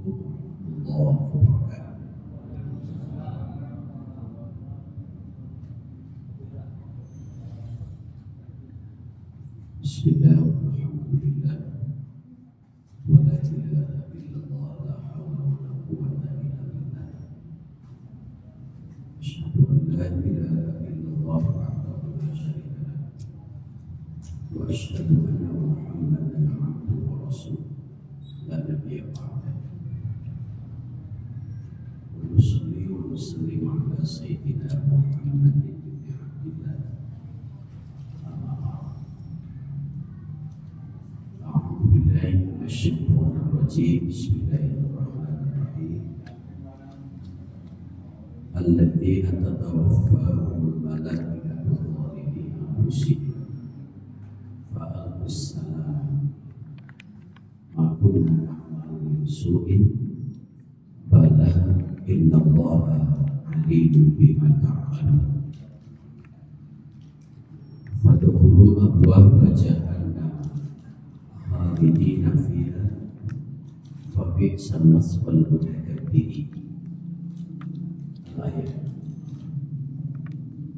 warahmatullahi wabarakatuh. Bismillahirrahmanirrahim. Wa la ilaha illallah la hawla wa la quwwata illa billah. Asyhadu an la ilaha illallah wahdahu la syarika lah. Wa asyhadu anna Muhammadan abduhu wa rasuluh. La nabiyya ba'dah. Wa nusalli wa nusallim ala sayyidina Muhammadin ibn Abdillah. Bismillahirrahmanirrahim. Bismillahirrahmanirrahim. Alladzina tatawaffahumul malaikatu zalimi anfusihim fa alqus salam ma kunna na'malu min su'in bala innallaha alimun bima ta'malun. Fadkhulu abwaaba jahannam khalidina fiha fa bi'sal maswal mutakabbirin. Ayat.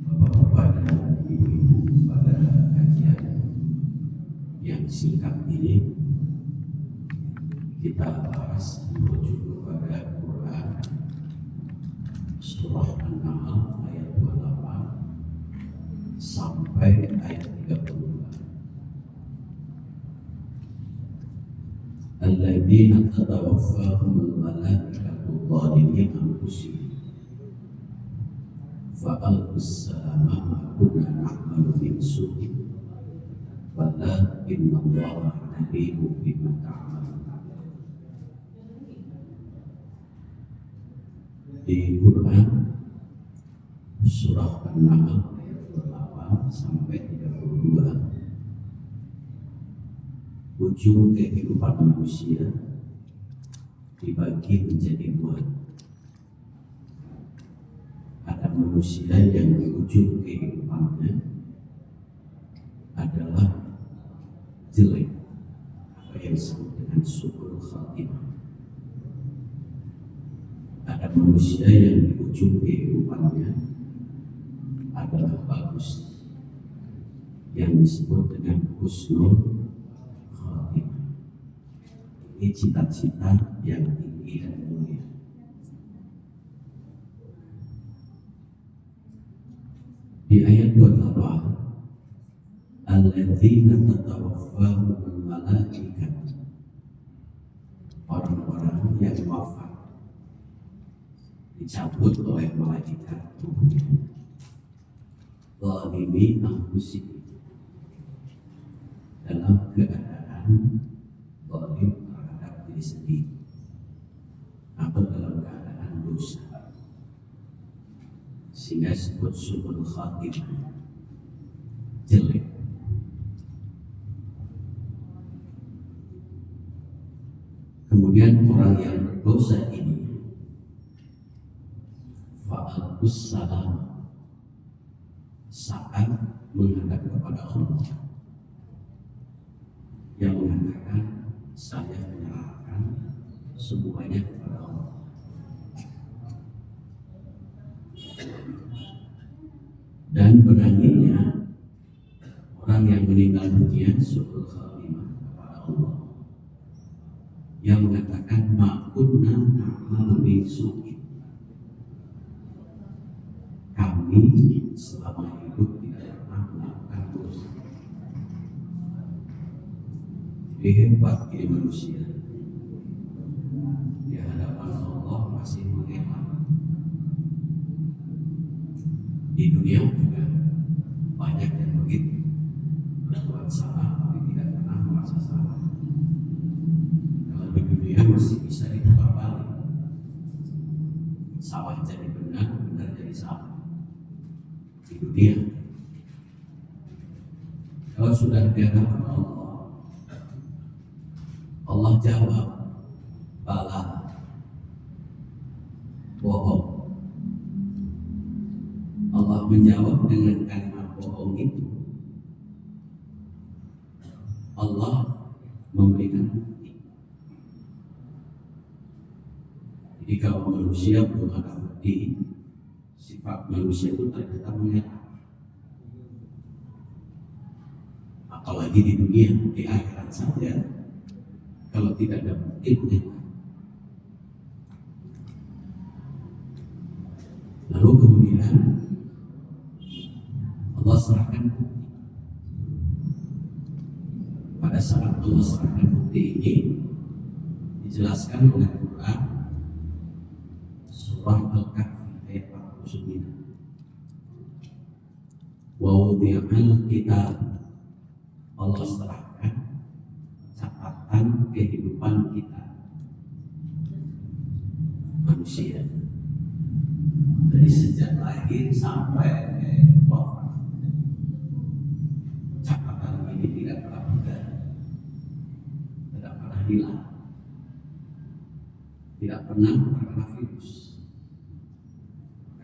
Bapak-bapak dan ibu-ibu, pada kajian yang singkat ini kita bahas merujuk kepada Quran surah An-Nahl ayat 28 sampai ayat 32. Alladzina tatawaffahumul malaikatu zalimi anfusihim fa alqus salama ma kunna na'malu min su'in bala innallaha alimun bima ta'malun. Di Quran surah An-Nahl ayat 8 sampai 32, ujung kehidupan manusia dibagi menjadi dua. Ada manusia yang di ujung kehidupannya adalah jelek, apa yang disebut dengan su'ul khatimah. Ada manusia yang di ujung kehidupannya adalah bagus, yang disebut dengan husnul khatimah. Ini cita-cita yang tinggi dan mulia. Di ayat 28, alladzina tatawaffahumul malaikat, orang-orang yang wafat dicabut oleh malaikat tubuhnya, zalimi anfusihim, dalam keadaan zalim terhadap diri sendiri atau dalam keadaan dosa, sehingga disebut su'ul khatimah, jelek. Kemudian orang yang berdosa ini fa'alqus salam, saat menghadap kepada Allah, yang mengatakan saya menyerahkan semuanya kepada Allah. Dan beraninya orang yang meninggal dunia su'ul khatimah kepada Allah, yang mengatakan ma kunna na'malu min su'in, kami selama hidup tidak pernah melakukan dosa. Jadi hebat ini manusia, di hadapan Allah masih mengelak. Di dunia juga banyak yang begitu, berbuat salah tapi tidak pernah merasa salah. Kalau di dunia masih bisa diputar balik, salah jadi benar, benar jadi salah. Di dunia, kalau sudah di hadapan Allah, Allah jawab bala, bohong. Allah menjawab dengan kalimat bohong itu. Allah memberikan bukti. Jadi kalau manusia belum ada bukti, sifat manusia itu ternyata menyerah. Apalagi di dunia, di akhirat saja, kalau tidak ada bukti menyerah. Lalu kemudian Allah serahkan bukti. Pada saat Allah serahkan bukti ini dijelaskan oleh Quran surah Al-Kahfi ayat 49. Wa wudi'al kitab, Allah serahkan catatan kehidupan kita manusia dari sejak lahir sampai wafat. Catatan ini tidak pernah pudar, tidak pernah hilang, tidak pernah terkena virus.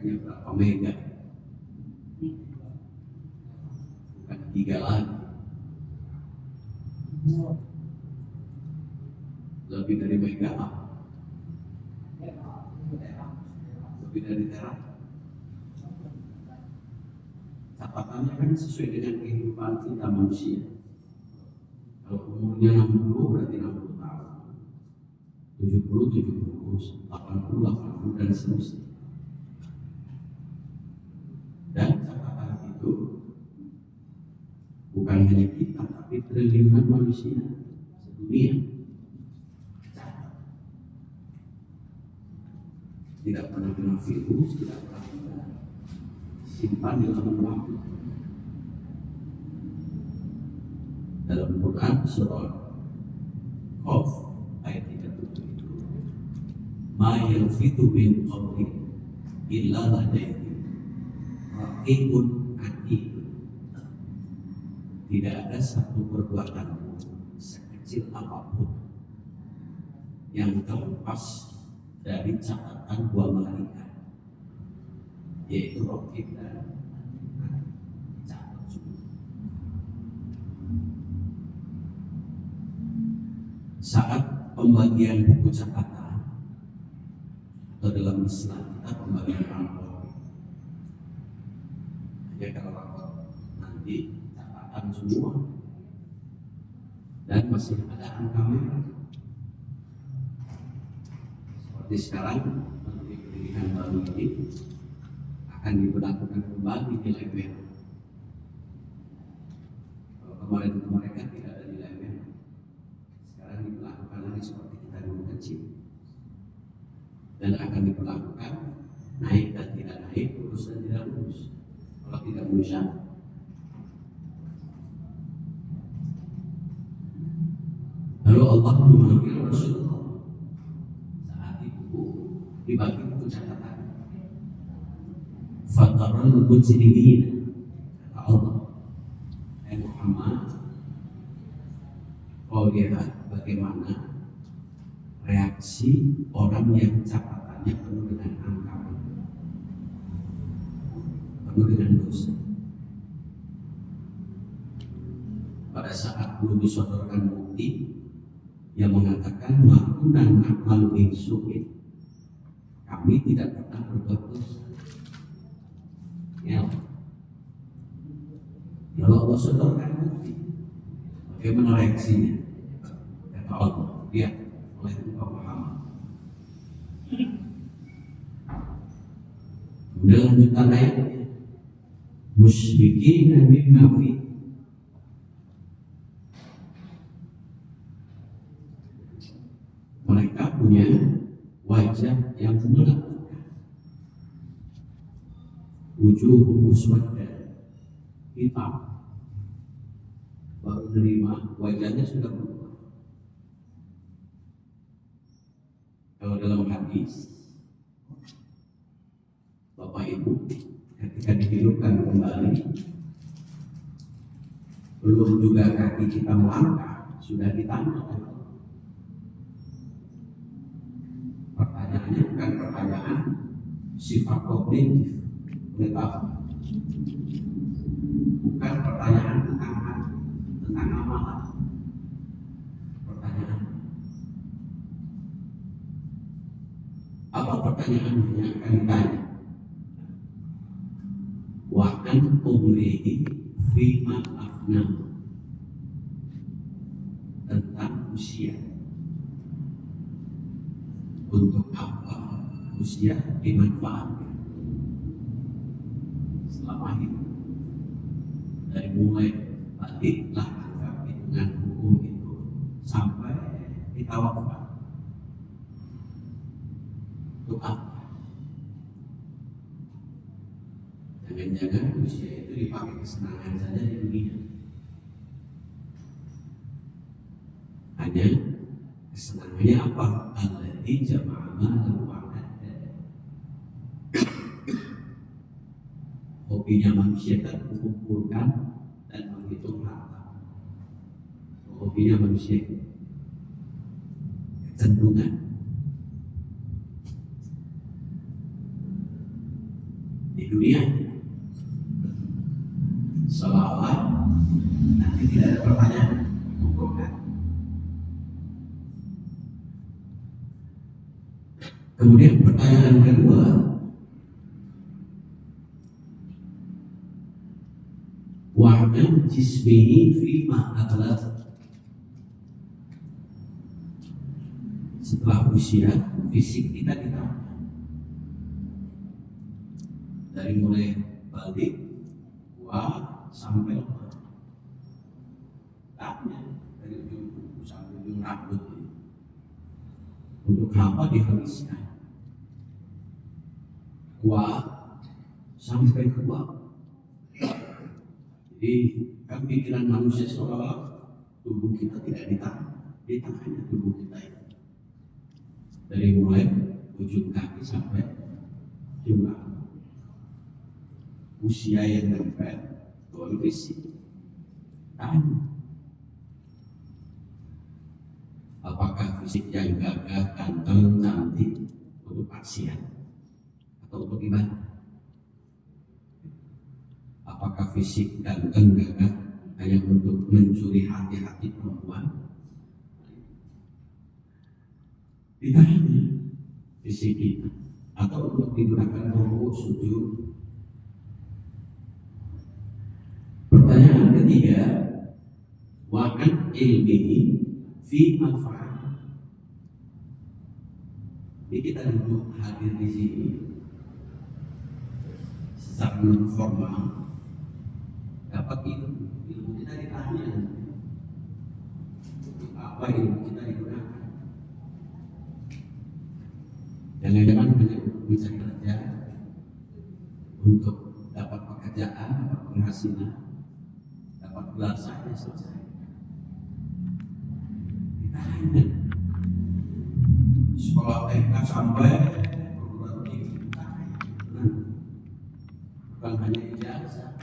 Makanya berapa mega, bukan giga lagi, lebih dari mega, lebih dari tera. Catatannya kan sesuai dengan kehidupan kita manusia. Kalau umurnya 60 berarti 60 tahun, 70, 70, 80, 80 dan seterusnya. Dan catatan itu bukan hanya kita, tapi triliunan manusia sedunia. Tidak pernah kena virus, tidak pernah simpan di dalam waktu. Dalam Quran surah Qaf ayat 37 itu, ma yalfitu min qawlin illa ladaihi raqibun atid. Tidak ada satu perbuatan sekecil apapun yang terlepas dari catatan dua malaikat, yaitu Raqib dan catat. Saat pembagian buku catatan atau dalam istilah kita pembagian rapor, ya kalau rapor nanti catatan semua dan masih ada angka merah. Seperti sekarang Menteri Pendidikan baru ini akan diberlakukan kembali nilai merah. Kalau kemarin kan tidak ada nilai merah, sekarang diberlakukan lagi seperti kita dulu kecil, dan akan diberlakukan naik dan tidak naik, lulus dan tidak lulus. Kalau tidak lulus, lalu Allah memanggil Rasulullah saat itu dibagi buku catatan. Fatarul mujrimin, kata Allah, Muhammad, kau lihat bagaimana reaksi orang yang catatannya penuh dengan angka, penuh dengan dosa. Pada saat belum disodorkan bukti yang mengatakan makunan akmal su'in, kami tidak pernah berbuat dosa. Ya, kalau Allah sodorkan bukti, bagaimana reaksinya? Kata Allah, lihat oleh Muhammad. Kemudian lanjutan ayatnya, musyrikin mimma fi, mereka punya wajah yang menakutkan, wujuh muswaddah, hitam, baru menerima wajahnya sudah berubah. Kalau dalam hadis, Bapak Ibu ketika dihidupkan kembali, belum juga kaki kita melangkah sudah ditanya. Pertanyaannya bukan pertanyaan sifat kognitif, bukan pertanyaan tentang hati, tentang amalan. Pertanyaan Apa pertanyaannya yang akan ditanya? Wa an umrihi fima afnahu, tentang usia. Untuk apa usia dimanfaatkan selama hidup? Dari mulai baliklah anggap hitungan hukum itu sampai kita wafat. Untuk apa? Jangan-jangan usia itu dipakai kesenangan saja di dunia. Hanya kesenangannya apa? Alladzi jama'a malan wa 'addada. Hobinya manusia kan mengumpulkan dan menghitung harta. Hobinya manusia kecenderungan di dunia seolah-olah nanti tidak ada pertanyaan mengumpulkan. Kemudian pertanyaan kedua, wa'an jismihi fima atlaq. Setelah usia, fisik kita ditanya. Dari mulai balik, sampai lepas. Tanya dari ujung kuku sampai ujung rambut ini. Untuk apa dihabiskan? Sampai tua. Jadi kan pikiran manusia seolah tubuh kita tidak ditanya tubuh kita itu. Dari mulai ujung kaki sampai ujung rambut. Usia yang nempel, soal fisik. Tanya. Apakah fisik yang gagah, ganteng, cantik untuk maksiat atau untuk ibadah? Apakah fisik ganteng, gagah hanya untuk mencuri hati-hati perempuan? Ditanya fisik kita atau untuk digunakan rukuk, sujud. Pertanyaan ketiga, wa'an ilmihi fi manfaat. Jadi kita duduk hadir di sini secara non formal, dapat ilmu kita ditanya untuk apa ilmu kita digunakan. Jangan-jangan hanya untuk bisa kerja, untuk dapat pekerjaan, dapat penghasilan, dapat gelar saja selesai. Ditanya sekolah TK sampai perguruan tinggi, bukan hanya ijazah,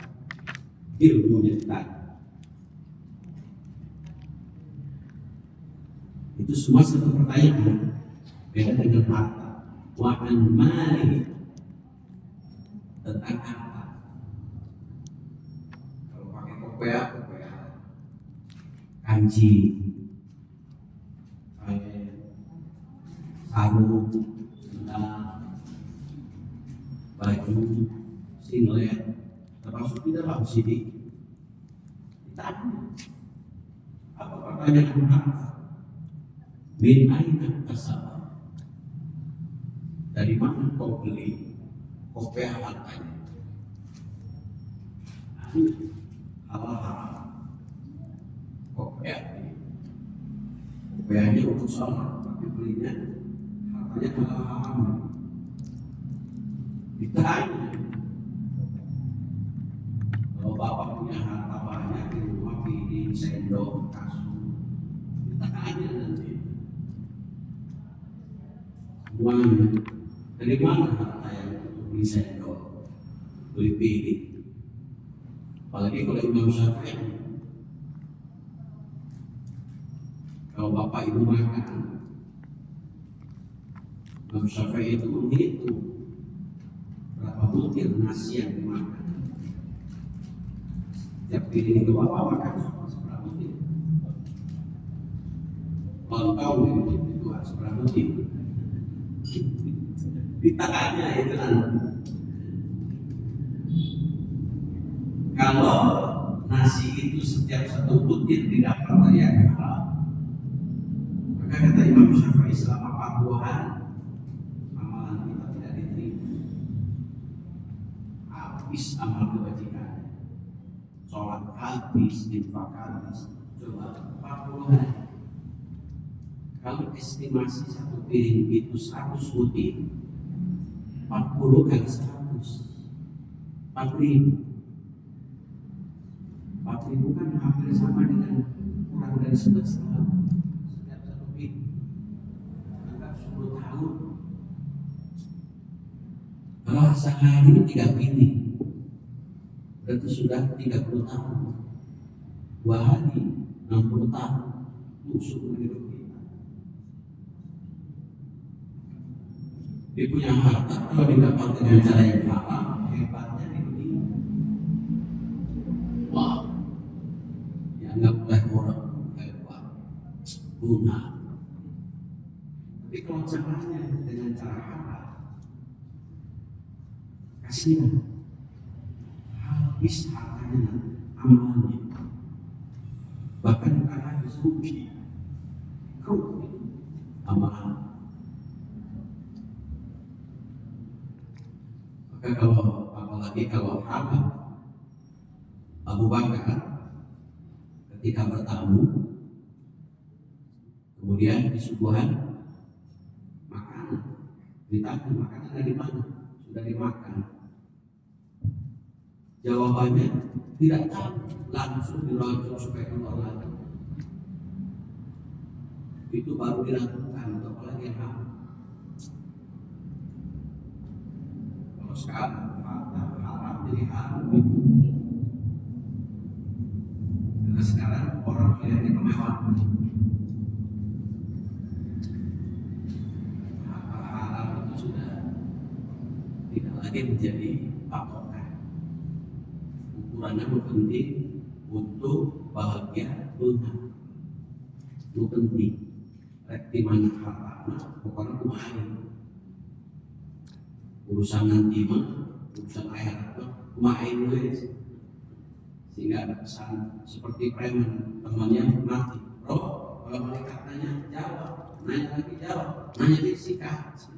ilmunya ditanya. Itu semua satu pertanyaan. Beda dengan harta. Wa'an mali, tentang harta. Kalau pakai kopiah, kanji, sarung, sendal, baju, singlet, termasuk di dalam sini. Ditanya, apa pertanyaan harta? Min aina kasab? Dari mana kau beli kopiah hartanya? Halal. Kopiahnya untuk sholat, tapi belinya hartanya halal. Ditanya, kalau bapak punya harta banyak di rumah, piring, sendok, kasur, ditanya nanti semuanya. Dari mana harta yang untuk beli sendok, beli piring? Apalagi kalau Imam Syafi'i, kalau bapak ibu makan, Imam Syafi'i itu menghitung berapa butir nasi yang dimakan. Setiap piring itu bapak makan seberapa butir? Kalau tahu itu seberapa butir? di tangannya itu nanti. Kalau nasi itu setiap satu butir didapat dari akal, maka kata Imam Syafi'i selama 40 hari amalan kita tidak diterima. Habis amal kebajikan, sholat habis, infak habis. Coba 40 hari. Kalau estimasi satu piring itu 100 butir, 40 kali 100, 4.000. 4.000 kan hampir sama dengan kurang dari 11 tahun. Setiap satu piring, anggap 10 tahun. Kalau sehari 3 piring, berarti sudah 30 tahun. 2 hari 60 tahun untuk seumur hidup kita. Dia punya harta kalau didapat dengan cara yang halal, hebatnya di dunia. Wah, dianggap oleh orang hebat, bunga. Tapi kalau caranya dengan cara halal, kasihan, habis hartanya, amalannya. Bahkan bukan habis rugi, amalan. Maka kalau apalagi kalau halal, Abu Bakar ketika bertamu, kemudian disuguhan makanan, ditanya makanan dari mana, sudah dimakan. Jawabannya tidak tahu, langsung dirojok supaya keluar lagi. Itu baru dilakukan, apalagi yang halal. Kalau sekarang haram jadi haram itu. Karena sekarang orang melihatnya kemewahan. Haram itu sudah tidak lagi menjadi patokan. Ukurannya penting untuk bahagia dunia. Itu penting. Di mana harta, pokoknya kumain. Urusan nanti mah, urusan akhirat mah kumain wes. Sehingga ada pesan seperti preman, temannya mati. Roh, kalau malaikat nanya jawab, nanya lagi jawab, nanya disikat.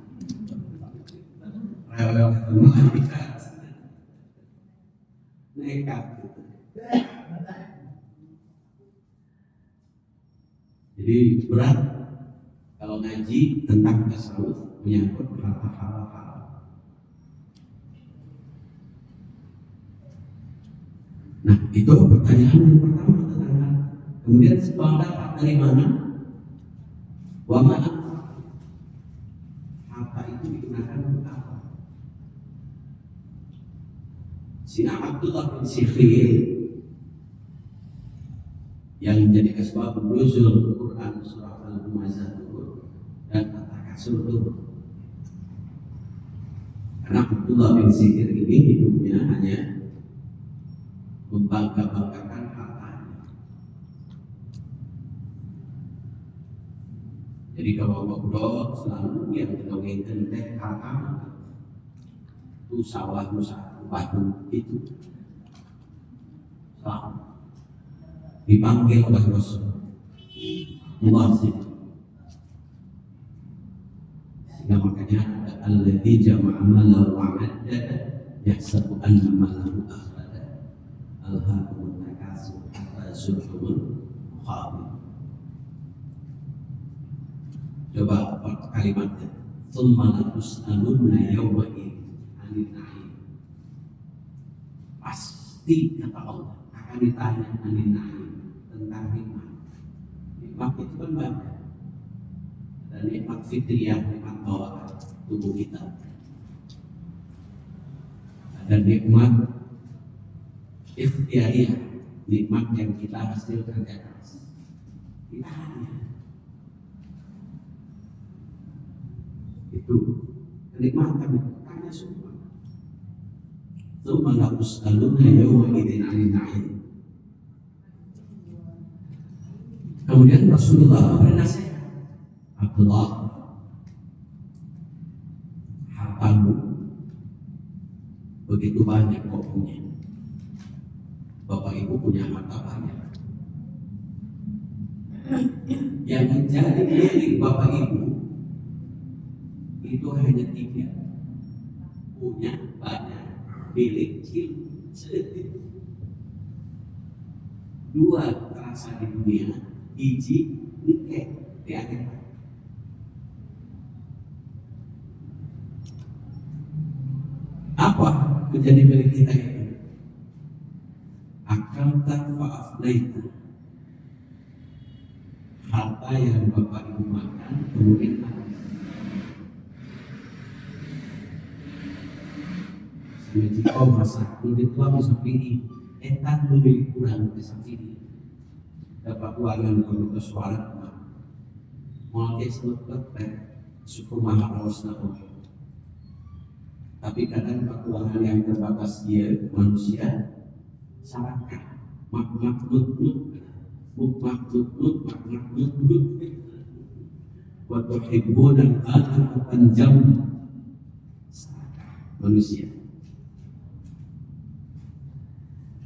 Rewel ketemu malaikat. Nekat gitu. Jadi berat kalau ngaji tentang tasawuf menyangkut harta halal. Nah, itu pertanyaan yang pertama tentang harta. Kemudian setelah dapat dari mana? Wa mana? Harta itu digunakan untuk apa? Sina Abdullah bin Sikhir yang menjadi asbab nuzul Quran surah Al-Humazah dan At-Takasur. Karena Abdullah bin Sikhir ini hidupnya hanya membangga-banggakan hartanya. Jadi kalau ngobrol selalu yang mendongengkan teh harta itu sawah nusa batu itu selalu dipanggil oleh Rasul Muwazin. Sehingga makanya ada alladzi jama'a malahu wa 'addada yahsabu anna malahu akhlada alhaakumut takasur hatta zurtumul maqabir. Coba kalimatnya, tsumma latus'alunna yawma idzin 'anil na'im. Pasti kata Allah akan ditanya 'anil na'im, tentang nikmat. Nikmat itu kan banyak. Dan nikmat fitriyah, nikmat bawaan tubuh kita. Ada nikmat ikhtiariyah, nikmat yang kita hasil kerja keras. Kita hanya itu kenikmatan itu tanya semua. Tsumma latus'alunna yawma idzin 'anil na'im. Kemudian Rasulullah memberi nasihat, Abdullah, hartamu begitu banyak kok punya. Bapak Ibu punya harta banyak. Yang menjadi milik Bapak Ibu itu hanya 3. Punya banyak, milik sedikit. 2 terasa di dunia, 1 di akhirat. Apa menjadi milik kita itu? Akalta fa'aflaita. Harta yang Bapak Ibu makan kemudian habis. Sampai kau masak, menurut tua bisa pilih, etan memilih kurang bisa pilih. Dapat uangan kalau ke suara, mau dia sebut suku mahal harus tahu. Tapi kadang keuangan yang terbatas dia manusia sarankan maknut waktu ibu dan anak panjang manusia.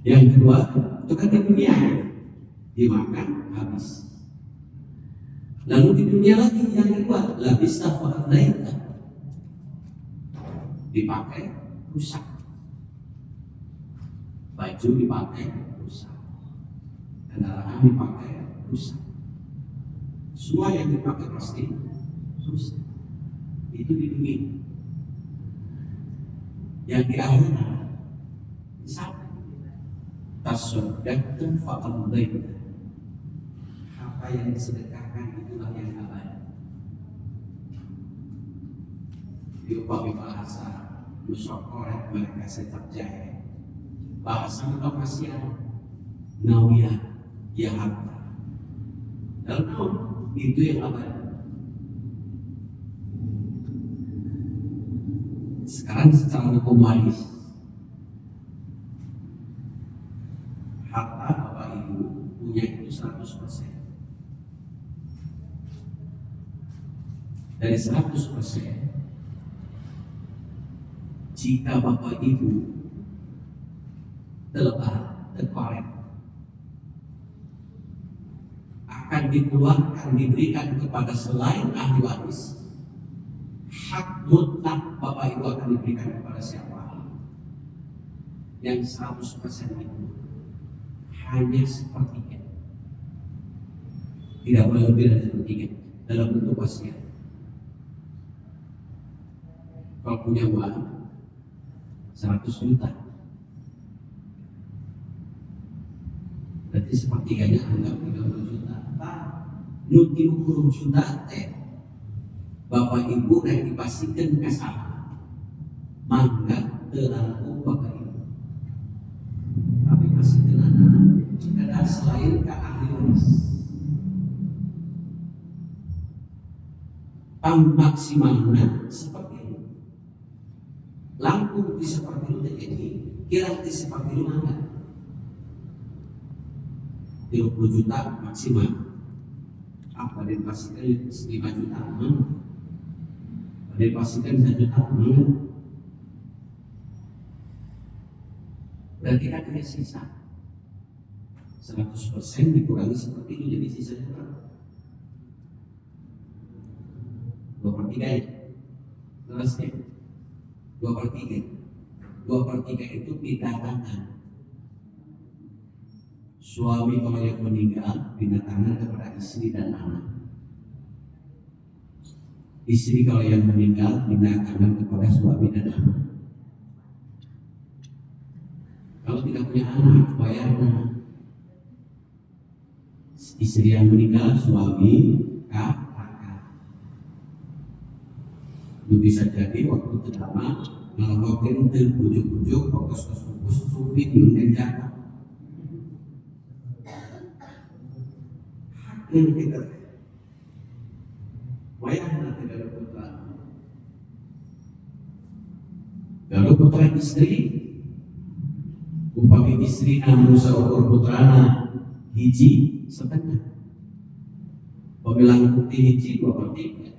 Yang kedua itu kan di dunia dimakan habis. Lalu di dunia lagi yang kedua labis tafa'alaita, dipakai rusak, baju dipakai rusak, kendaraan dipakai rusak, semua yang dipakai pasti rusak. Itu di dunia. Yang di akhirat sama. Tasaddaqtu fa'amdaita, apa yang disedekahkan itulah yang abadi. Diupami bahasa musyawarah mereka tetap jaya. Bahasa mutafasian nawiyah ya harta. Dan itu yang abadi. Sekarang secara hukumanis, harta Bapak Ibu punya itu 100%. Dari 100%, jika Bapak Ibu terkorek, akan dikeluarkan, diberikan kepada selain ahli waris. Hak mutlak Bapak Ibu akan diberikan kepada siapa? Yang 100% itu hanya sepertiga, tidak boleh lebih dari sepertiga dalam bentuk wasiat. Kalau punya uang 100 juta, berarti sepertiganya anggap 30 juta. Nuti 30 juta Bapak Ibu yang dipastikan kesalahan, mangga terlalu Bapak Ibu. Tapi masih tenang, ada selain ke ahli waris. Maksimalnya seperti ini. Lampu di seperti ini, kira di seperti ini mana? 30 juta maksimal. Apa dipastikan 5 juta? Dipastikan 1 juta? Berarti kan ada sisa 100% dikurangi seperti itu, jadi sisanya berapa? 2/3 ya? Selesai 2/3. 2/3 itu pindah-tangan. Suami kalau yang meninggal pindah tangan kepada istri dan anak. Istri kalau yang meninggal pindah tangan kepada suami dan anak. Kalau tidak punya anak, bayarnya istri yang meninggal, suami, kakak. Itu bisa jadi waktu terlama melakukan terbujuk-bujuk, fokus-fokus, supit, dan jatah. Yang kita bayarnya tidak putra. Kalau putra istri, upami istri namun seukur putrana hiji setengah. Pemilang putih hiji 2/3.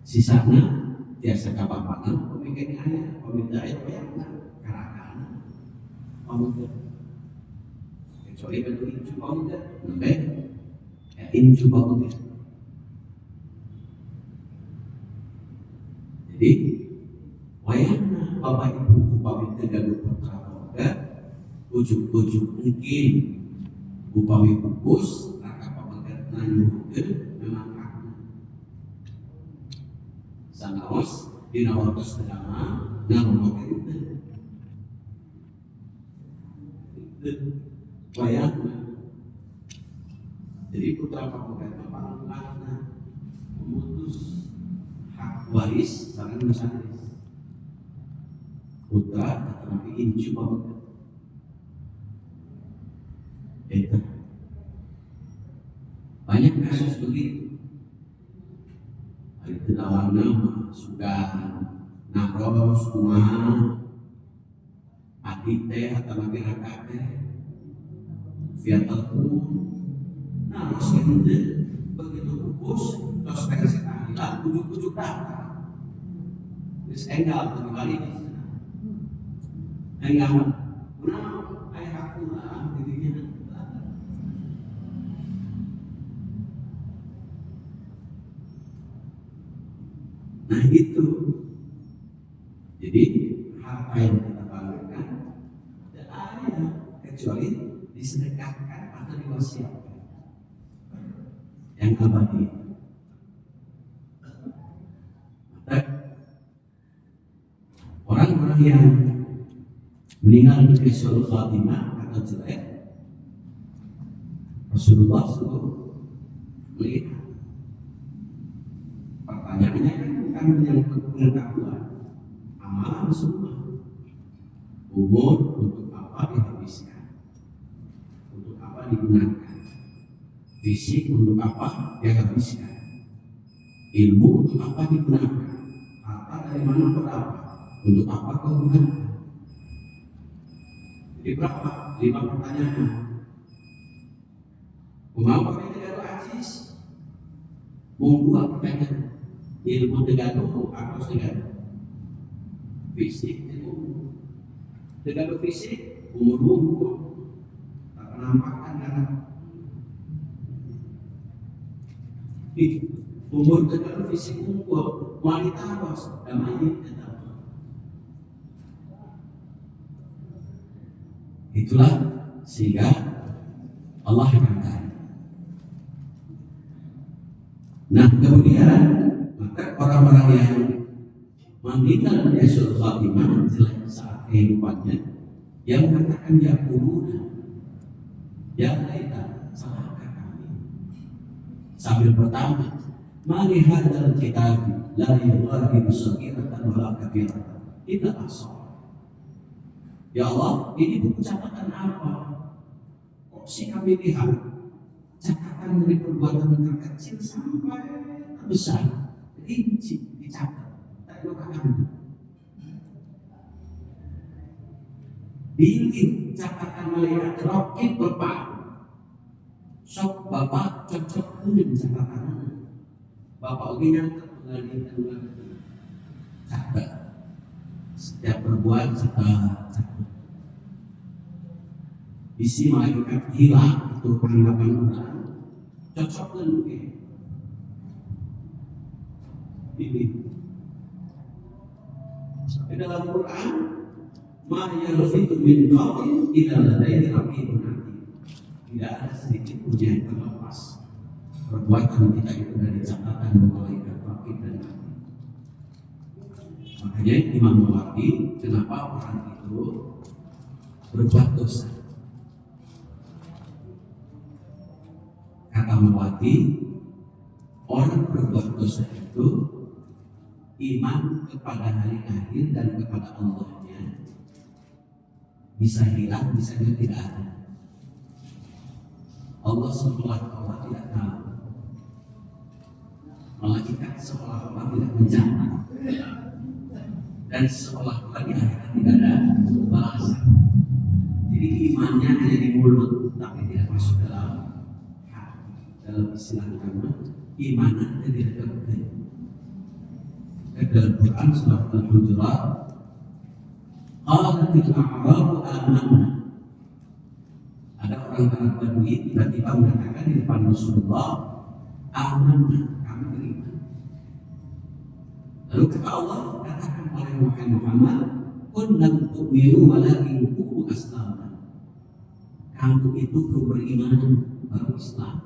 Sisanya biasa kapan-kapan pemikiran ayah, peminta ayah bayangkan karakan, peminta kecuali bentuk incu peminta, nembek, incu peminta. Jadi wayangna bapak ibu peminta gaduh putra keluarga, ujuk-ujuk mungkin upami pupus, raka peminta nanyuhkan memang sanaos dina wartos sedama ngamuk itu wayangna. Jadi putra pamuka pangulana memutus hak waris sareng masanis putra tetapi incu pamuka itu banyak kasus begitu. Itu dalamnya sudah naros kumaha adik teh atau lagi kakak teh via telepon naros gitu begitu pupus terus mereka sekalian ujuk-ujuk datang terus enggak kembali enggak kenapa ayah aku lah dirinya. Nah itu, jadi harta yang kita banggakan tidak ada kecuali disedekahkan atau diwasiatkan yang abadi. Maka orang-orang yang meninggal di Husnul Khatimah atau jelek, Rasulullah SAW melihat. Pertanyaannya kan bukan menyangkut pengetahuan, amalan semua. Umur untuk apa dihabiskan, untuk apa digunakan, fisik untuk apa dihabiskan, ilmu untuk apa digunakan, harta dari mana berapa, untuk apa kau gunakan. Jadi berapa? 5 pertanyaan. Mau pakai tegak asis? Mau pertanyaan. Ilmu tegaduh atau tegaduh fisik itu tegaduh fisik umur tak penampakan darah umur tegaduh fisik umur wanita bos damai itulah sehingga Allah akan tahu. Nah kemudian maka orang-orang yang meninggal di Husnul Khatimah jelek saat kehidupannya yang mengatakan ya kuruna ya laita salahkah kami sambil bertanya mali hadzal kitab la yughadiru saghiratan wala kabiratan illa ahsaha. Ya Allah, ini buku catatan apa? Kok sih kami lihat catatan dari perbuatan terkecil sampai terbesar rinci dicatat, tak lupakan. Pilih catatan malaikat rokit bapak, sok bapak cocokkan catatan. Bapak ini nyatet mengalihkan catat. Setiap perbuatan catat. Isi malaikat hilang itu anggapan orang, cocokkan mungkin. Ini di dalam Quran ma yalfidu min qawlin illa ladaihi raqibun atid. Tidak ada sedikit pun yang terlepas perbuatan kita itu dari catatan malaikat raqib dan atid. Makanya Imam Mawardi kenapa orang itu berbuat dosa. Kata Mawardi orang berbuat dosa itu iman kepada hari akhir dan kepada Allahnya bisa hilang, bisa juga tidak ada. Allah seolah-olah tidak tahu, malaikat seolah-olah tidak mencatat, dan seolah-olah di akhirat tidak ada balasan. Jadi imannya hanya di mulut, tapi tidak masuk dalam hati. Dalam istilah agama, imannya tidak terkait. dalam Quran surat Al-Hujurat, qalatil a'rabu amanna. Ada orang Arab Badui tiba-tiba mengatakan di depan Rasulullah, amanna, kami beriman. Lalu kata Allah, katakan oleh Muhammad, qul lam tu'minu walakin qulu aslamna. Kamu itu belum beriman, baru Islam.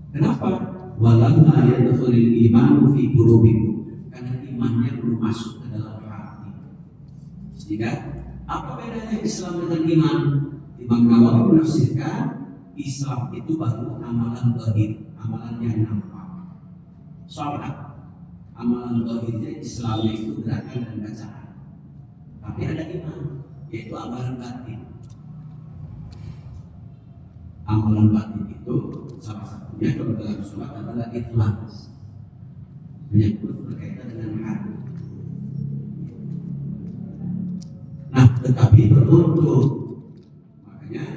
Kenapa? Walamma yadkhulul iman fi qulubikum, karena imannya belum masuk ke dalam hati. Sehingga apa bedanya Islam dengan iman? Imam Nawawi menafsirkan Islam itu baru amalan zahir, amalan yang nampak. Salat, amalan zahirnya Islamnya itu gerakan dan bacaan. Tapi ada iman, yaitu amalan batin. Amalan batin itu salah satunya kalau dalam sholat adalah ikhlas, menyangkut berkaitan dengan hati. Nah, tetapi beruntung, makanya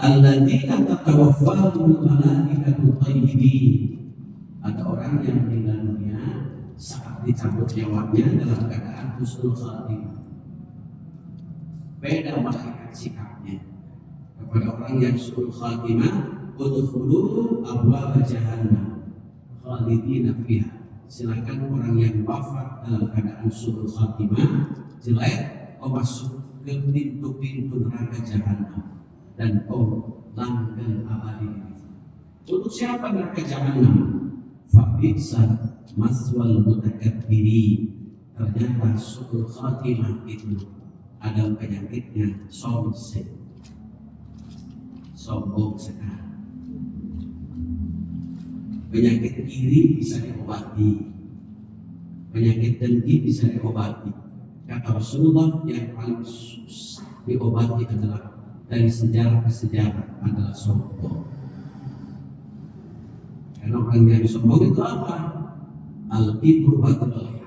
alladzina tatawaffahumul malaikatu thayyibin, ada orang yang meninggal dunia saat dicabut nyawanya dalam keadaan husnul khatimah. Beda malaikat sikapnya kepada orang yang husnul khatimah, udkhulu abwaaba jahannam khalidina fiha. Silakan orang yang wafat dalam keadaan husnul khatimah jelek, kau masuk ke pintu-pintu neraka jahanam dan kau langgeng abadi. Untuk siapa neraka jahanam? Fabisa maswal mutakabbiri. Ternyata husnul khatimah itu ada penyakitnya sombong sekali. Penyakit iri bisa diobati, penyakit dengki bisa diobati. Kata Rasulullah, yang paling susah diobati adalah dari sejarah ke sejarah adalah sombong. Karena orang yang sombong itu apa? Al-kibru batil.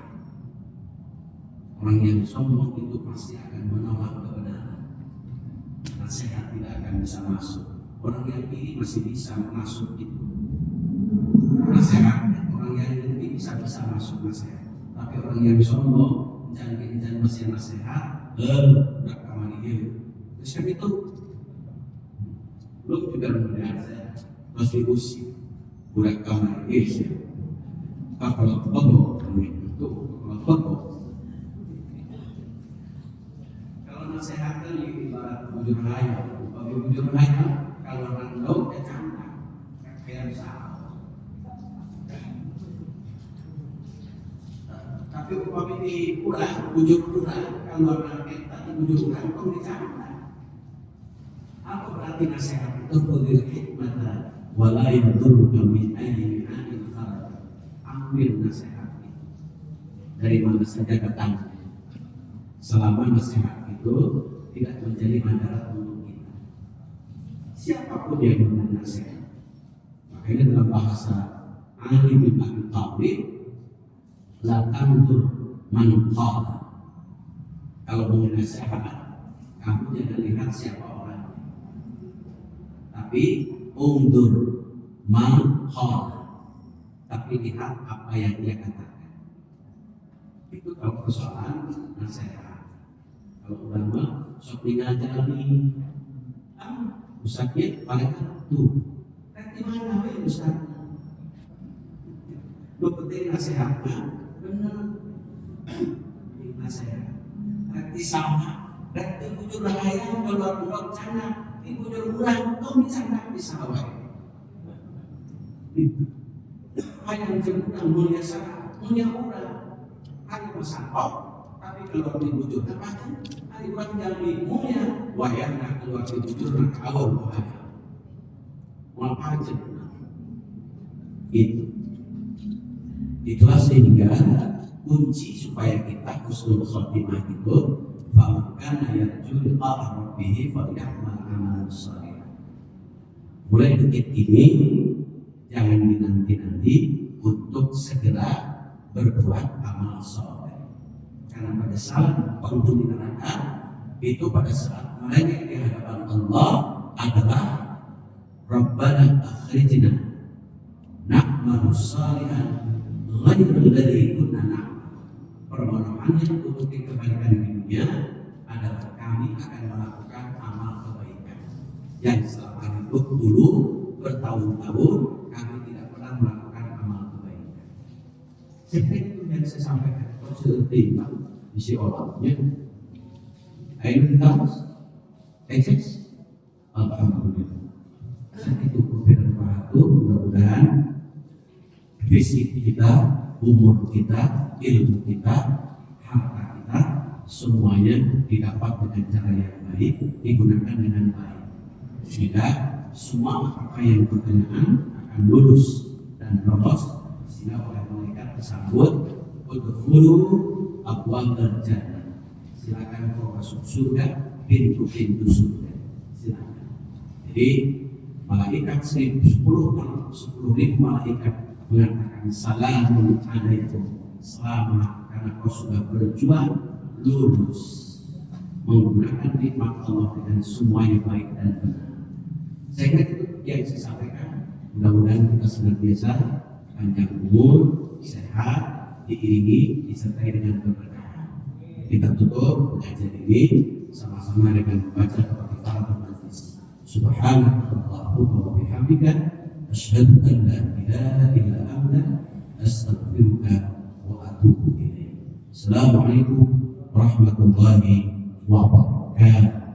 Orang yang sombong itu pasti akan menolak kebenaran. Nasihat tidak akan bisa masuk. Orang yang ini masih bisa masuk itu nasihatnya. Orang yang ini bisa masuk nasihat. Tapi orang yang sombong jangan masih nasihat, nggak kamar dia. Terus kan itu belum juga mendengar saya masih usia budak kamar dia. Kalau bobo itu kalau bobo. Nasihatkan di ibarat bujur raya, bagi bujur raya kalau rendau kecangkang, kayak besar. Tapi upami di kurang, bujur kurang, kalau nanti tadi bujur kurang, kau dicangkang. Apa berarti nasihat itu? Bujur hikmah, walai betul kami ayat ayat khabar. Ambil nasihat itu dari mana saja datang. Selama nasihat itu tidak menjadi mandarat untuk kita, siapapun yang memberi nasihat. Makanya dalam bahasa Ali bin Abi Thalib, la tandur man qala. Kalau mau nasihat, kamu jangan lihat siapa orang, tapi undur man qala, tapi lihat apa yang dia katakan. Itu kalau persoalan nasihat. Kalau ulama sok ningali ustaznya paling tuh di mana we ustaz? Lu penting nasihatnya bener nasihat. Rek sama, rek di bujur raya keluar budak cana, di bujur urang kau dicana di sawah. Hayang jeung mulia sana, mulia urang. Hari masapok. Tapi kalau di bujur apa? Hari bulan jadi mulia, wayangnya keluar di bujur nak awal bahaya. Mau aja? Itulah sehingga kunci supaya kita husnul khotimah itu, fahamkan ayat jul Rabbihi falyamal amal salih. Mulai detik ini jangan dinanti-nanti untuk segera berbuat amal saleh. Karena pada saat penghuni neraka itu pada saat mereka di hadapan Allah adalah Rabbana akhrijna na'malu salihan ghairul ladzi kunna na'mal. Permohonannya untuk dikembalikan di dunia adalah kami akan melakukan amal kebaikan yang selama hidup dulu bertahun-tahun kami tidak pernah melakukan amal kebaikan. Sehingga itu yang saya sampaikan. Kalau sudah terima isi orangnya, ayo kita eksis. Alhamdulillah. Itu bermanfaat. Mudah-mudahan fisik kita, umur kita, ilmu kita, harta kita, semuanya didapat dengan cara yang baik, digunakan dengan baik, sehingga semua apa yang pertanyaan akan lulus dan lolos, sehingga oleh malaikat tersebut udkhulu abwabal jannah, silakan kau masuk surga, pintu-pintu surga, silakan. Jadi malaikat 10.000 malaikat mengatakan salamun alaikum, selamat karena kau sudah berjuang lulus menggunakan nikmat Allah dengan semua yang baik dan benar. Saya kira itu yang saya sampaikan. Mudah-mudahan kita senantiasa panjang umur, sehat, diiringi, disertai dengan keberkahan. Kita tutup pengajian ini sama-sama dengan membaca kafaratul majlis. Subhanallahumma wa bihamdika asyhadu an la ilaha illa anta astaghfiruka wa atubu ilaik. Assalamualaikum warahmatullahi wabarakatuh.